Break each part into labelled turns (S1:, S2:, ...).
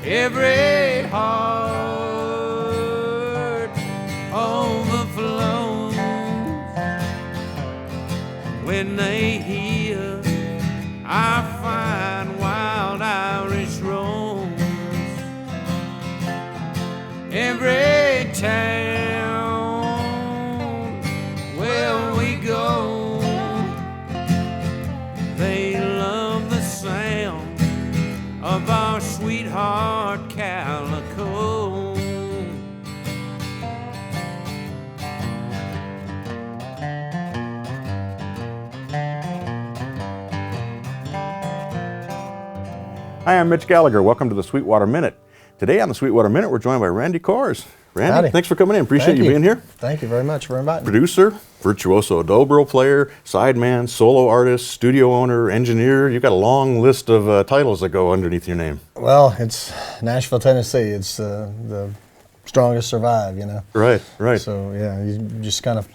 S1: every heart overflows when they hear I find wild Irish rose. Every town where we go, they love the sound of our sweetheart Calico.
S2: Hi, I'm Mitch Gallagher. Welcome to the Sweetwater Minute. Today on the Sweetwater Minute, we're joined by Randy Kohrs. Randy,
S3: Howdy.
S2: Thanks for coming in. Appreciate you being here.
S3: Thank you very much for inviting me.
S2: Producer, virtuoso, dobro player, sideman, solo artist, studio owner, engineer. You've got a long list of titles that go underneath your name.
S3: Well, it's Nashville, Tennessee. It's the strongest survive, you know.
S2: Right, right.
S3: So yeah, you just kind of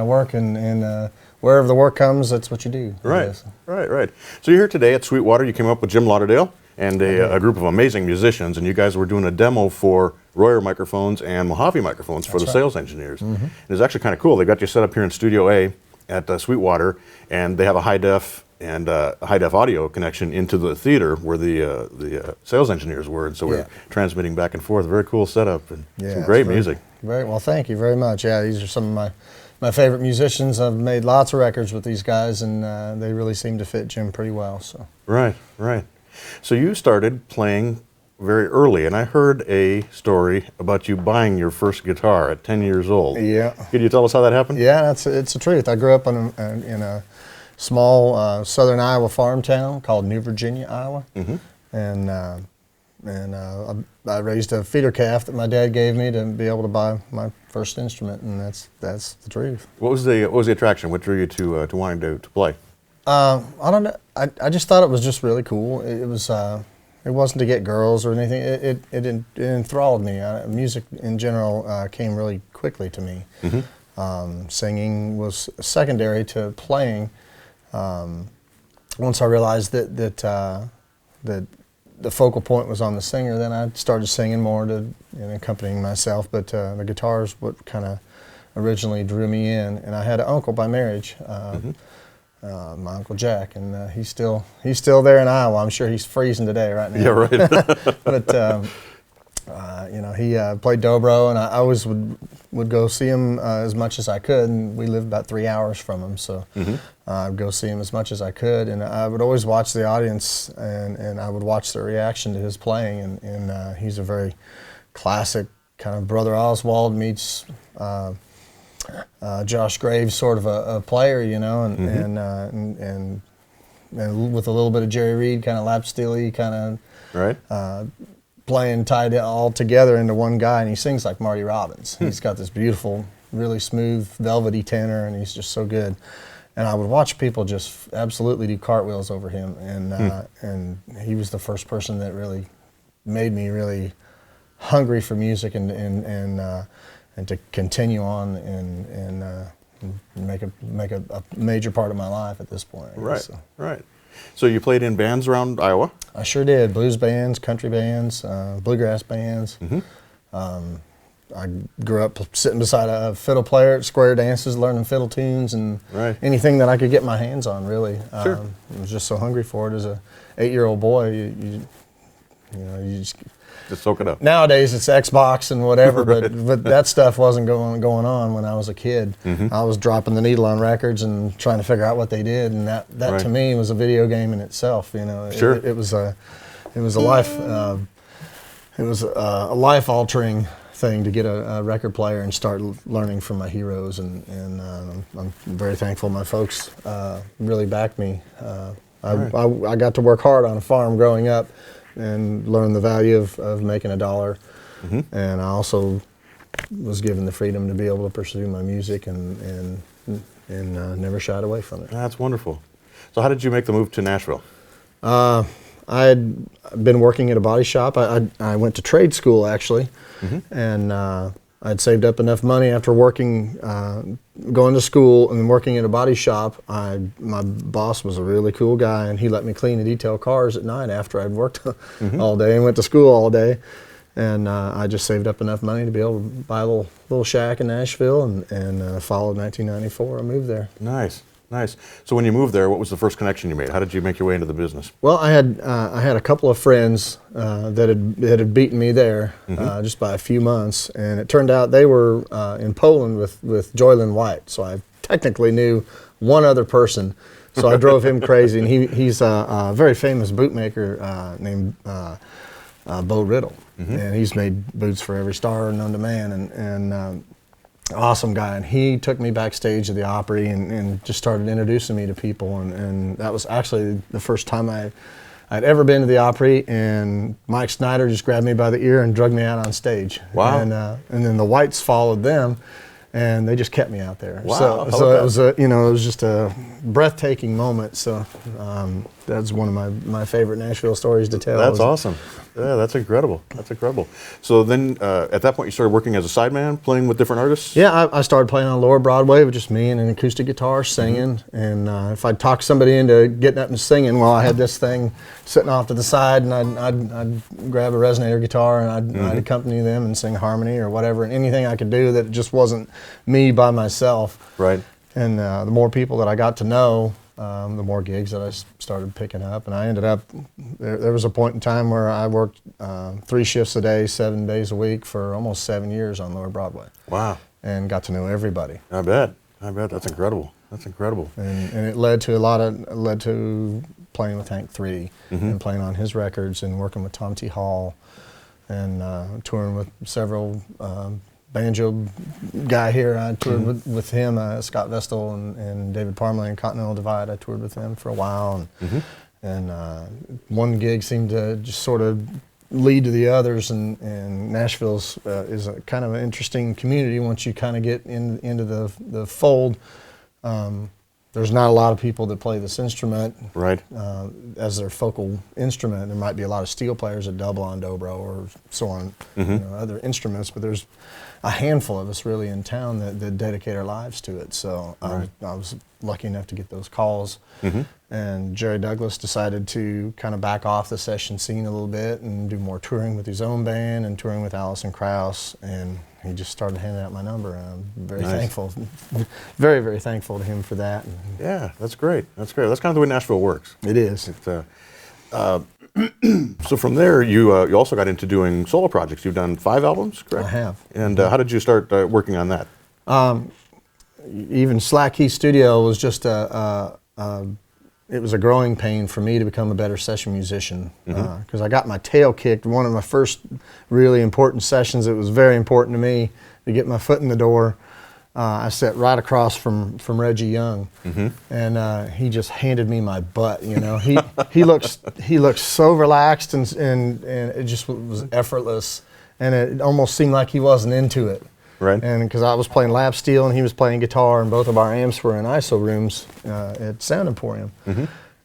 S3: work and wherever the work comes, that's what you do.
S2: Right. So you're here today at Sweetwater. You came up with Jim Lauderdale and a group of amazing musicians, and you guys were doing a demo for Royer microphones and Mojave microphones for the sales engineers. And it's actually kind of cool. They got you set up here in Studio A at Sweetwater, and they have a high def and high def audio connection into the theater where the sales engineers were, and so we're transmitting back and forth. Very cool setup and some great music.
S3: Very well. Thank you very much. Yeah, these are some of my favorite musicians. I've made lots of records with these guys, and they really seem to fit Jim pretty well. So
S2: right. So you started playing very early, and I heard a story about you buying your first guitar at 10 years old.
S3: Yeah.
S2: Could you tell us how that happened?
S3: Yeah, it's the truth. I grew up in a small southern Iowa farm town called New Virginia, Iowa, and I raised a feeder calf that my dad gave me to be able to buy my first instrument, and that's the truth.
S2: What was the attraction? What drew you to wanting to play?
S3: I don't know. I just thought it was just really cool. It wasn't to get girls or anything. It enthralled me. Music in general came really quickly to me. Singing was secondary to playing. Once I realized that the focal point was on the singer, then I started singing more and accompanying myself. But the guitar is what kind of originally drew me in. And I had an uncle by marriage. My Uncle Jack, and he's still there in Iowa. I'm sure he's freezing today right now.
S2: Yeah, right.
S3: But he played dobro, and I always would go see him as much as I could. And we lived about 3 hours from him, so I'd go see him as much as I could. And I would always watch the audience, and I would watch the reaction to his playing. And he's a very classic kind of Brother Oswald meets Josh Graves sort of a player, and with a little bit of Jerry Reed kind of lap steely kind of playing tied it all together into one guy, and he sings like Marty Robbins. He's got this beautiful, really smooth, velvety tenor, and he's just so good. And I would watch people just absolutely do cartwheels over him, and he was the first person that really made me really hungry for music and to continue on and make a major part of my life at this point.
S2: Right. So you played in bands around Iowa?
S3: I sure did. Blues bands, country bands, bluegrass bands. I grew up sitting beside a fiddle player at square dances, learning fiddle tunes and anything that I could get my hands on, really. I was just so hungry for it as a 8-year-old boy. You
S2: just soak it up.
S3: Nowadays it's Xbox and whatever, but that stuff wasn't going on when I was a kid. I was dropping the needle on records and trying to figure out what they did, and that to me was a video game in itself. It was a life altering thing to get a record player and start learning from my heroes, and I'm very thankful my folks really backed me. I got to work hard on a farm growing up and learn the value of making a dollar. And I also was given the freedom to be able to pursue my music and never shied away from it.
S2: That's wonderful. So how did you make the move to Nashville?
S3: I had been working at a body shop. I went to trade school, actually, and I'd saved up enough money after working, going to school and working in a body shop. My boss was a really cool guy, and he let me clean and detail cars at night after I'd worked all day and went to school all day. And I just saved up enough money to be able to buy a little shack in Nashville, and followed 1994. I moved there.
S2: Nice. Nice. So when you moved there, what was the first connection you made? How did you make your way into the business?
S3: Well, I had a couple of friends that had beaten me there just by a few months, and it turned out they were in Poland with Joylyn White. So I technically knew one other person. So I drove him crazy, and he's a very famous bootmaker named Bo Riddle, and he's made boots for every star known to man, and awesome guy. And he took me backstage of the Opry and just started introducing me to people, and that was actually the first time I'd ever been to the Opry, and Mike Snyder just grabbed me by the ear and dragged me out on stage.
S2: Wow.
S3: And then the Whites followed them, and they just kept me out there.
S2: Wow.
S3: So it was it was just a breathtaking moment. So that's one of my favorite Nashville stories to tell.
S2: That's awesome. Yeah, that's incredible. That's incredible. So then, at that point, you started working as a sideman, playing with different artists?
S3: Yeah, I started playing on Lower Broadway with just me and an acoustic guitar, singing. And if I'd talk somebody into getting up and singing, well, I had this thing sitting off to the side, and I'd grab a resonator guitar, and I'd accompany them and sing harmony or whatever, and anything I could do that just wasn't me by myself.
S2: Right.
S3: And the more people that I got to know, the more gigs that I started picking up, and I ended up, there was a point in time where I worked 3 shifts a day, 7 days a week for almost 7 years on Lower Broadway.
S2: Wow.
S3: And got to know everybody.
S2: I bet. That's incredible. That's incredible.
S3: And it led to playing with Hank 3 and playing on his records, and working with Tom T. Hall, and touring with several banjo guy here. I toured with him, Scott Vestal and David Parmalee and Continental Divide. I toured with them for a while, and one gig seemed to just sort of lead to the others. And Nashville's is a kind of an interesting community once you kind of get into the fold. There's not a lot of people that play this instrument as their focal instrument. There might be a lot of steel players that double on dobro or so on, other instruments, but there's a handful of us really in town that dedicate our lives to it. So I was lucky enough to get those calls. And Jerry Douglas decided to kind of back off the session scene a little bit and do more touring with his own band and touring with Alison Krauss, and he just started handing out my number, and I'm very thankful, very, very thankful to him for that.
S2: Yeah, that's great. That's great. That's kind of the way Nashville works.
S3: It is.
S2: So from there, you also got into doing solo projects. You've done 5 albums, correct?
S3: I have.
S2: And how did you start working on that?
S3: Even Slack Key Studio was just it was a growing pain for me to become a better session musician, because I got my tail kicked. One of my first really important sessions, it was very important to me to get my foot in the door. I sat right across from Reggie Young, and he just handed me my butt. He looks so relaxed, and it just was effortless, and it almost seemed like he wasn't into it.
S2: Right.
S3: And because I was playing lap steel and he was playing guitar, and both of our amps were in ISO rooms at Sound Emporium.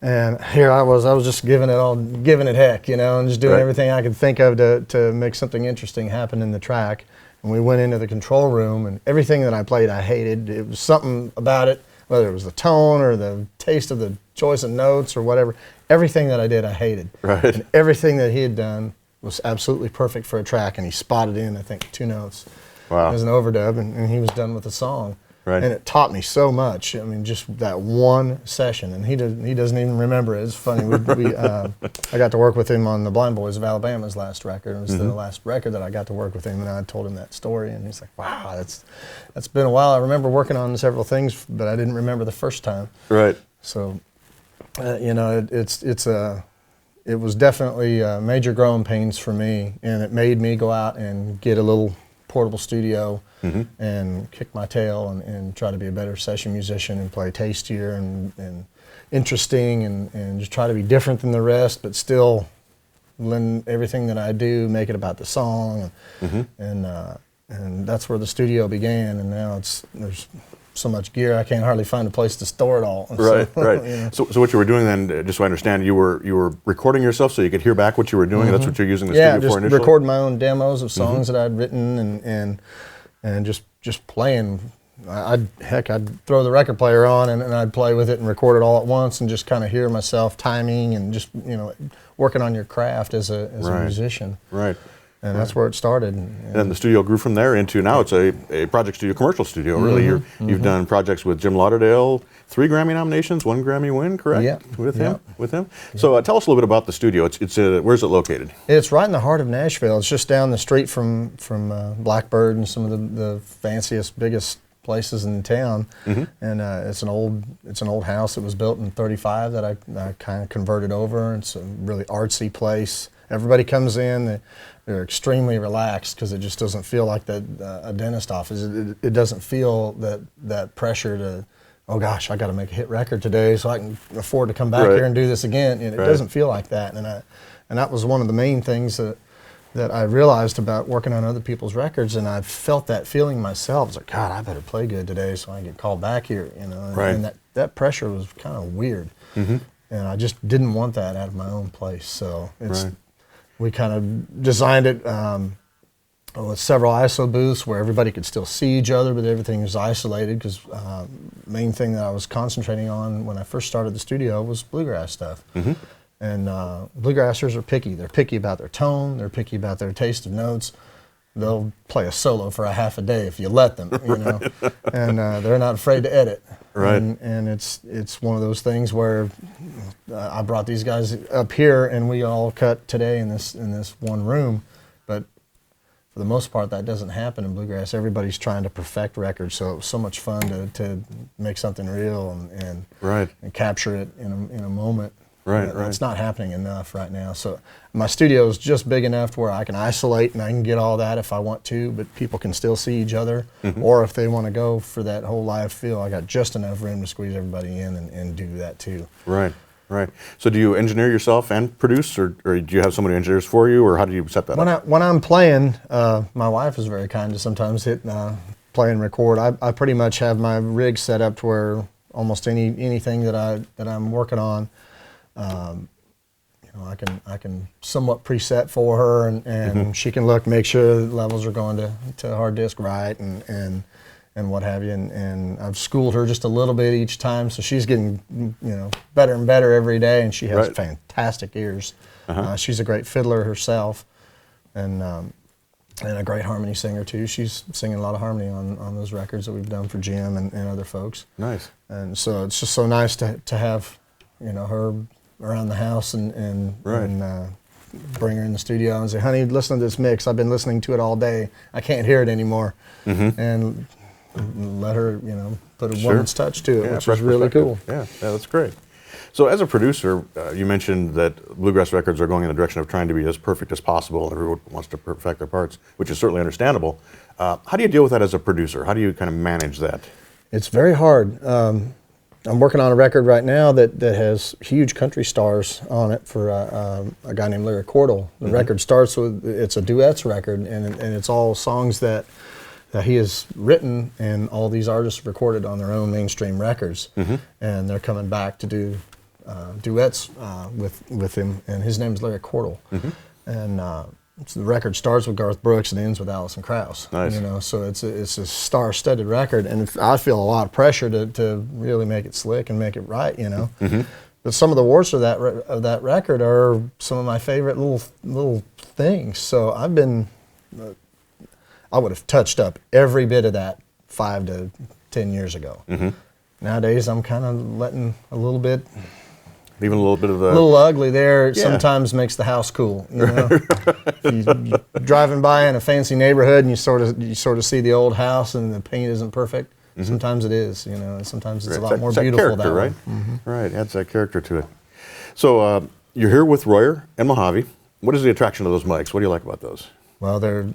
S3: And here I was just giving it heck, and just doing everything I could think of to make something interesting happen in the track. And we went into the control room, and everything that I played I hated. It was something about it, whether it was the tone or the taste of the choice of notes or whatever. Everything that I did I hated.
S2: Right.
S3: And everything that he had done was absolutely perfect for a track, and he spotted in, I think, 2 notes.
S2: Wow.
S3: As an overdub, and he was done with the song.
S2: Right.
S3: And it taught me so much. I mean, just that one session, and he doesn't even remember it. It's funny. I got to work with him on the Blind Boys of Alabama's last record. It was the last record that I got to work with him, and I told him that story, and he's like, "Wow, that's been a while. I remember working on several things, but I didn't remember the first time."
S2: Right.
S3: So, it was definitely major growing pains for me, and it made me go out and get a little portable studio and kick my tail and try to be a better session musician and play tastier and interesting and just try to be different than the rest, but still lend everything that I do, make it about the song. And that's where the studio began, and now there's so much gear I can't hardly find a place to store it all.
S2: Right. So what you were doing then, just so I understand, you were recording yourself so you could hear back what you were doing, and that's what you're using the studio for initially?
S3: Yeah, just recording my own demos of songs that I'd written, and and just playing. I'd throw the record player on and I'd play with it and record it all at once and just kind of hear myself timing and just, you know, working on your craft as a musician.
S2: Right.
S3: And that's where it started.
S2: And the studio grew from there into now it's a project studio, commercial studio, really. You've done projects with Jim Lauderdale, 3 Grammy nominations, 1 Grammy win, correct?
S3: Yeah.
S2: With him? So tell us a little bit about the studio. It's where's it located?
S3: It's right in the heart of Nashville. It's just down the street from Blackbird and some of the fanciest, biggest places in town. And it's an old house that was built in '35 that I kind of converted over. It's a really artsy place. Everybody comes in, they're extremely relaxed because it just doesn't feel like a dentist office. It doesn't feel that pressure to, oh gosh, I got to make a hit record today so I can afford to come back here and do this again. And it doesn't feel like that. And that was one of the main things that I realized about working on other people's records, and I felt that feeling myself. It's like, God, I better play good today so I get called back here, you know. And that pressure was kind of weird, and I just didn't want that out of my own place. So we kind of designed it with several ISO booths where everybody could still see each other, but everything was isolated because main thing that I was concentrating on when I first started the studio was bluegrass stuff. And bluegrassers are picky. They're picky about their tone. They're picky about their taste of notes. They'll play a solo for a half a day if you let them, you know. And they're not afraid to edit. And it's one of those things where I brought these guys up here and we all cut today in this one room. But for the most part, that doesn't happen in bluegrass. Everybody's trying to perfect records, so it was so much fun to make something real and capture it in a moment. It's not happening enough right now. So my studio is just big enough where I can isolate and I can get all that if I want to, but people can still see each other. Or if they want to go for that whole live feel, I got just enough room to squeeze everybody in and do that too. Right.
S2: So do you engineer yourself and produce, or do you have somebody who engineers for you, or how do you set that up?
S3: When I'm playing, my wife is very kind to sometimes hit play and record. I pretty much have my rig set up to where almost anything that I'm working on, you know, I can somewhat preset for her, and she can make sure the levels are going to hard disk right, and what have you, and I've schooled her just a little bit each time, so she's getting, you know, better and better every day, and she has fantastic ears. She's a great fiddler herself, and a great harmony singer too. She's singing a lot of harmony on those records that we've done for Jim and other folks.
S2: Nice.
S3: And so it's just so nice to have, you know, her around the house and bring her in the studio and say, honey, listen to this mix. I've been listening to it all day. I can't hear it anymore. And let her, you know, put a woman's touch to it, which is really cool.
S2: Yeah, that's great. So as a producer, you mentioned that bluegrass records are going in the direction of trying to be as perfect as possible, and everyone wants to perfect their parts, which is certainly understandable. How do you deal with that as a producer? How do you kind of manage that?
S3: It's very hard. I'm working on a record right now that has huge country stars on it for a guy named Larry Cordell. The record starts with, it's a duets record, and it's all songs that he has written, and all these artists recorded on their own mainstream records. And they're coming back to do duets with him, and his name's Larry Cordell. And so the record starts with Garth Brooks and ends with Alison Krauss.
S2: Nice.
S3: You know, so it's a star-studded record, and I feel a lot of pressure to really make it slick and make it right. You know, but some of the warts of that record are some of my favorite little things. So I've been, I would have touched up every bit of that 5 to 10 years ago. Nowadays, I'm kind of letting a little bit.
S2: Even a little bit of the...
S3: A little ugly there sometimes makes the house cool, you know? You're driving by in a fancy neighborhood and you sort of see the old house and the paint isn't perfect. Sometimes it is, you know, and sometimes it's a lot more beautiful that way.
S2: Right, adds that character to it. So you're here with Royer and Mojave. What is the attraction of those mics? What do you like about those?
S3: Well, they're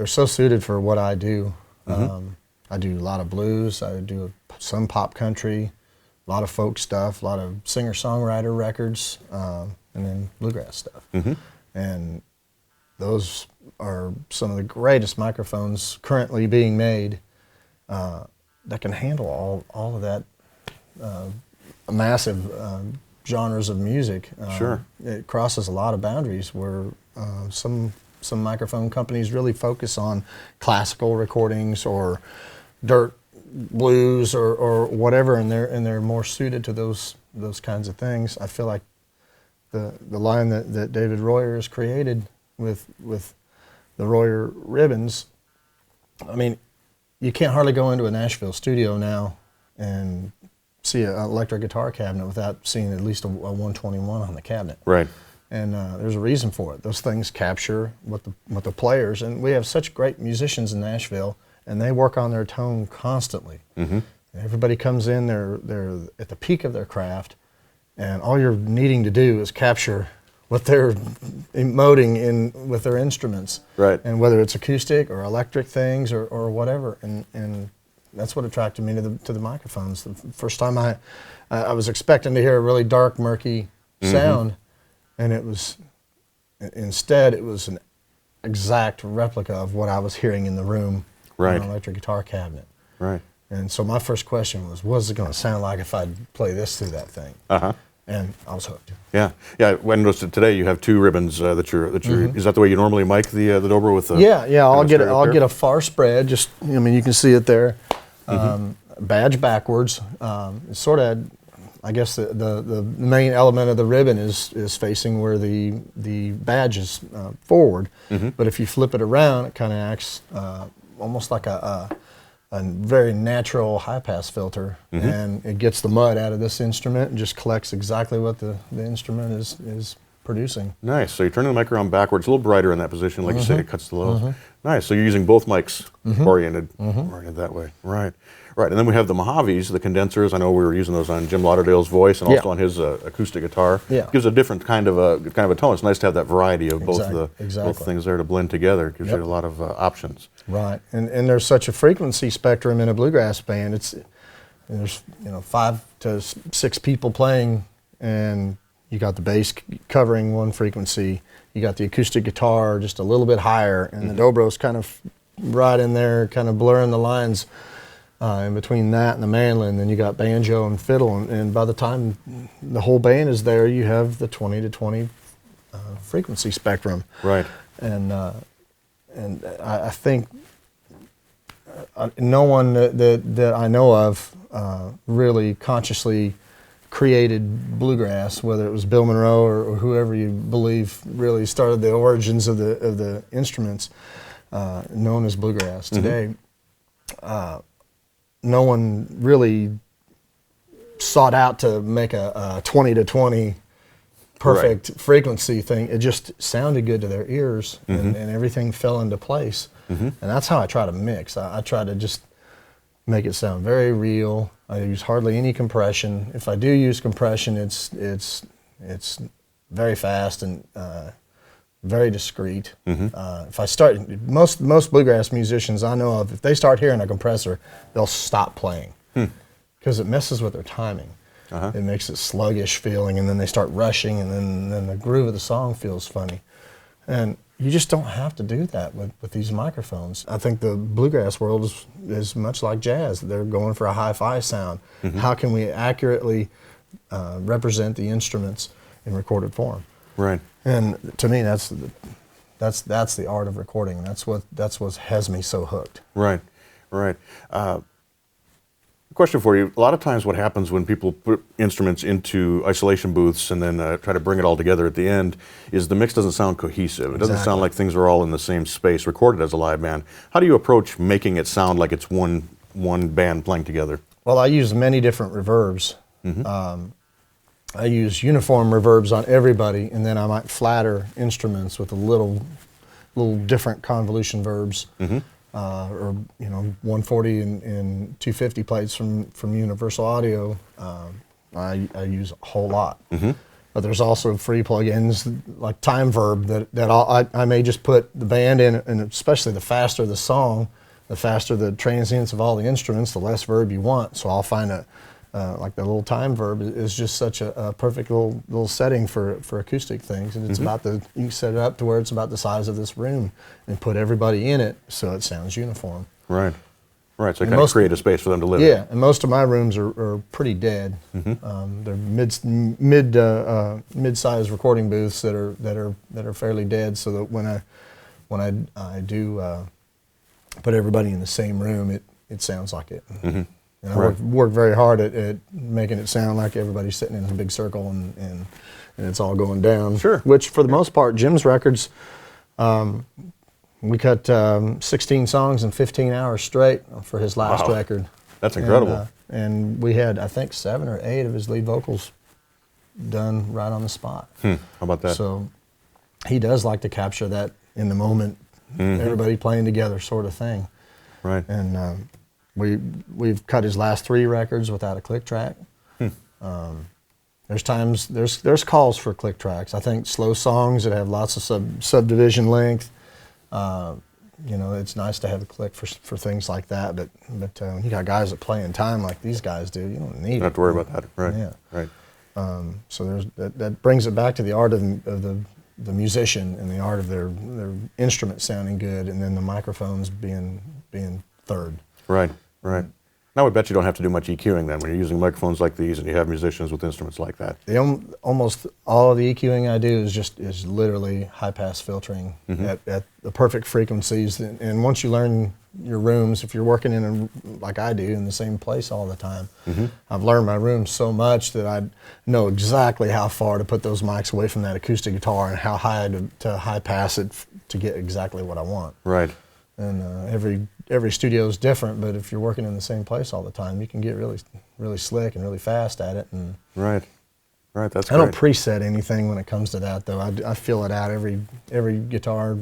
S3: so suited for what I do. I do a lot of blues, I do some pop country, a lot of folk stuff, a lot of singer-songwriter records, and then bluegrass stuff. And those are some of the greatest microphones currently being made that can handle all of that massive genres of music. It crosses a lot of boundaries where some some microphone companies really focus on classical recordings or dirt blues or whatever, and they're more suited to those kinds of things. I feel like the line that David Royer has created with the Royer ribbons, I mean, you can't hardly go into a Nashville studio now and see an electric guitar cabinet without seeing at least a 121 on the cabinet.
S2: Right.
S3: And there's a reason for it. Those things capture what the players, and we have such great musicians in Nashville, and they work on their tone constantly. Mm-hmm. Everybody comes in, they're at the peak of their craft, and all you're needing to do is capture what they're emoting in with their instruments.
S2: Right.
S3: And whether it's acoustic or electric things or whatever. And that's what attracted me to the microphones. The first time I was expecting to hear a really dark, murky sound, and it was an exact replica of what I was hearing in the room on an electric guitar cabinet.
S2: Right.
S3: And so my first question was, what's it going to sound like if I play this through that thing?
S2: Uh-huh.
S3: And I was hooked.
S2: Yeah. When I noticed it today, you have two ribbons that you're. Is that the way you normally mic the dobro with the?
S3: Yeah. I'll get a far spread. Just, I mean, you can see it there. Badge backwards. It's sort of, I guess the main element of the ribbon is facing where the badge is forward. But if you flip it around, it kind of acts almost like a very natural high-pass filter, and it gets the mud out of this instrument and just collects exactly what the instrument is producing.
S2: Nice. So you're turning the mic around backwards, a little brighter in that position, like you say, it cuts the lows. Nice. So you're using both mics oriented that way. Right. Right. And then we have the Mojaves, the condensers. I know we were using those on Jim Lauderdale's voice and also on his acoustic guitar.
S3: Yeah.
S2: Gives a different kind of a tone. It's nice to have that variety of both things there to blend together. Gives you a lot of options.
S3: Right. And there's such a frequency spectrum in a bluegrass band. There's 5 to 6 people playing, and you got the bass covering one frequency. You got the acoustic guitar just a little bit higher, and the dobro's kind of right in there, kind of blurring the lines in between that and the mandolin. Then you got banjo and fiddle, and by the time the whole band is there, you have the 20 to 20 frequency spectrum.
S2: Right.
S3: And I think no one that I know of really consciously created bluegrass, whether it was Bill Monroe or whoever you believe really started the origins of the instruments known as bluegrass today. No one really sought out to make a 20 to 20 perfect frequency thing. It just sounded good to their ears, and everything fell into place. And that's how I try to mix. I try to just make it sound very real. I use hardly any compression. If I do use compression, it's very fast and very discreet. If I start, most bluegrass musicians I know of, if they start hearing a compressor, they'll stop playing because it messes with their timing. It makes it sluggish feeling, and then they start rushing, and then the groove of the song feels funny. And you just don't have to do that with these microphones. I think the bluegrass world is much like jazz. They're going for a hi-fi sound. How can we accurately represent the instruments in recorded form? Right. And to me, that's the art of recording. That's what has me so hooked.
S2: Right. Right. Question for you. A lot of times what happens when people put instruments into isolation booths and then try to bring it all together at the end is the mix doesn't sound cohesive. It doesn't sound like things are all in the same space recorded as a live band. How do you approach making it sound like it's one band playing together?
S3: Well, I use many different reverbs. I use uniform reverbs on everybody, and then I might flatter instruments with a little different convolution verbs. Or 140 and 250 plates from Universal Audio, I use a whole lot. But there's also free plugins like Time Verb that I may just put the band in, and especially the faster the song, the faster the transients of all the instruments, the less verb you want. So I'll find like the little Time Verb is just such a perfect little setting for acoustic things, and it's about you can set it up to where it's about the size of this room and put everybody in it so it sounds uniform.
S2: Right. Right, so kind of create a space for them to live in.
S3: Yeah, and most of my rooms are pretty dead. They're mid-sized recording booths that are fairly dead, so that when when I do put everybody in the same room, it sounds like it.
S2: Mm-hmm.
S3: And I work very hard at making it sound like everybody's sitting in a big circle and it's all going down.
S2: Sure.
S3: Which, for the most part, Jim's records, we cut 16 songs in 15 hours straight for his last
S2: Wow.
S3: record.
S2: That's incredible.
S3: And we had, I think, 7 or 8 of his lead vocals done right on the spot.
S2: How about that?
S3: So he does like to capture that in the moment, everybody playing together sort of thing.
S2: Right.
S3: And we've cut his last 3 records without a click track. There's times there's calls for click tracks. I think slow songs that have lots of subdivision length. You know, it's nice to have a click for things like that. But you got guys that play in time like these guys do. You don't need
S2: You don't have to worry about that. Right.
S3: Yeah.
S2: Right.
S3: So that brings it back to the art of the musician and the art of their instrument sounding good, and then the microphones being third.
S2: Right. Right. I would bet you don't have to do much EQing then when you're using microphones like these and you have musicians with instruments like that.
S3: Almost all of the EQing I do is literally high pass filtering at the perfect frequencies. And once you learn your rooms, if you're working like I do, in the same place all the time, I've learned my rooms so much that I know exactly how far to put those mics away from that acoustic guitar and how high to high pass it to get exactly what I want.
S2: Right.
S3: And every studio is different, but if you're working in the same place all the time, you can get really slick and really fast at it. And
S2: Right. Right. That's
S3: I
S2: great.
S3: don't preset anything when it comes to that, though. I feel it out every guitar.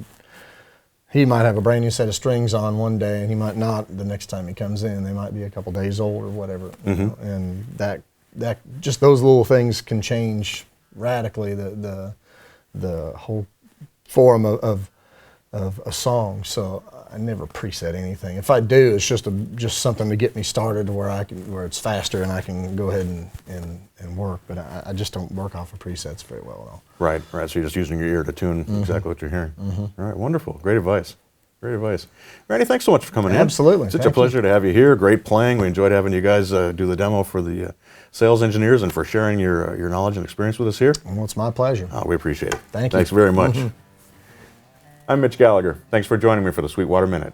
S3: He might have a brand new set of strings on one day, and he might not the next time he comes in. They might be a couple days old or whatever. You know? And that just those little things can change radically the whole form of a song. So I never preset anything. If I do, it's just something to get me started where it's faster and I can go ahead and work. But I just don't work off of presets very well at all.
S2: Right. Right. So you're just using your ear to tune exactly what you're hearing. All right. Wonderful. Great advice. Great advice. Randy, thanks so much for coming in.
S3: Absolutely.
S2: Such a
S3: Thank
S2: pleasure to have you here. Great playing. We enjoyed having you guys do the demo for the sales engineers and for sharing your knowledge and experience with us here.
S3: Well, it's my pleasure.
S2: We appreciate it.
S3: Thank you.
S2: Thanks very much. I'm Mitch Gallagher. Thanks for joining me for the Sweetwater Minute.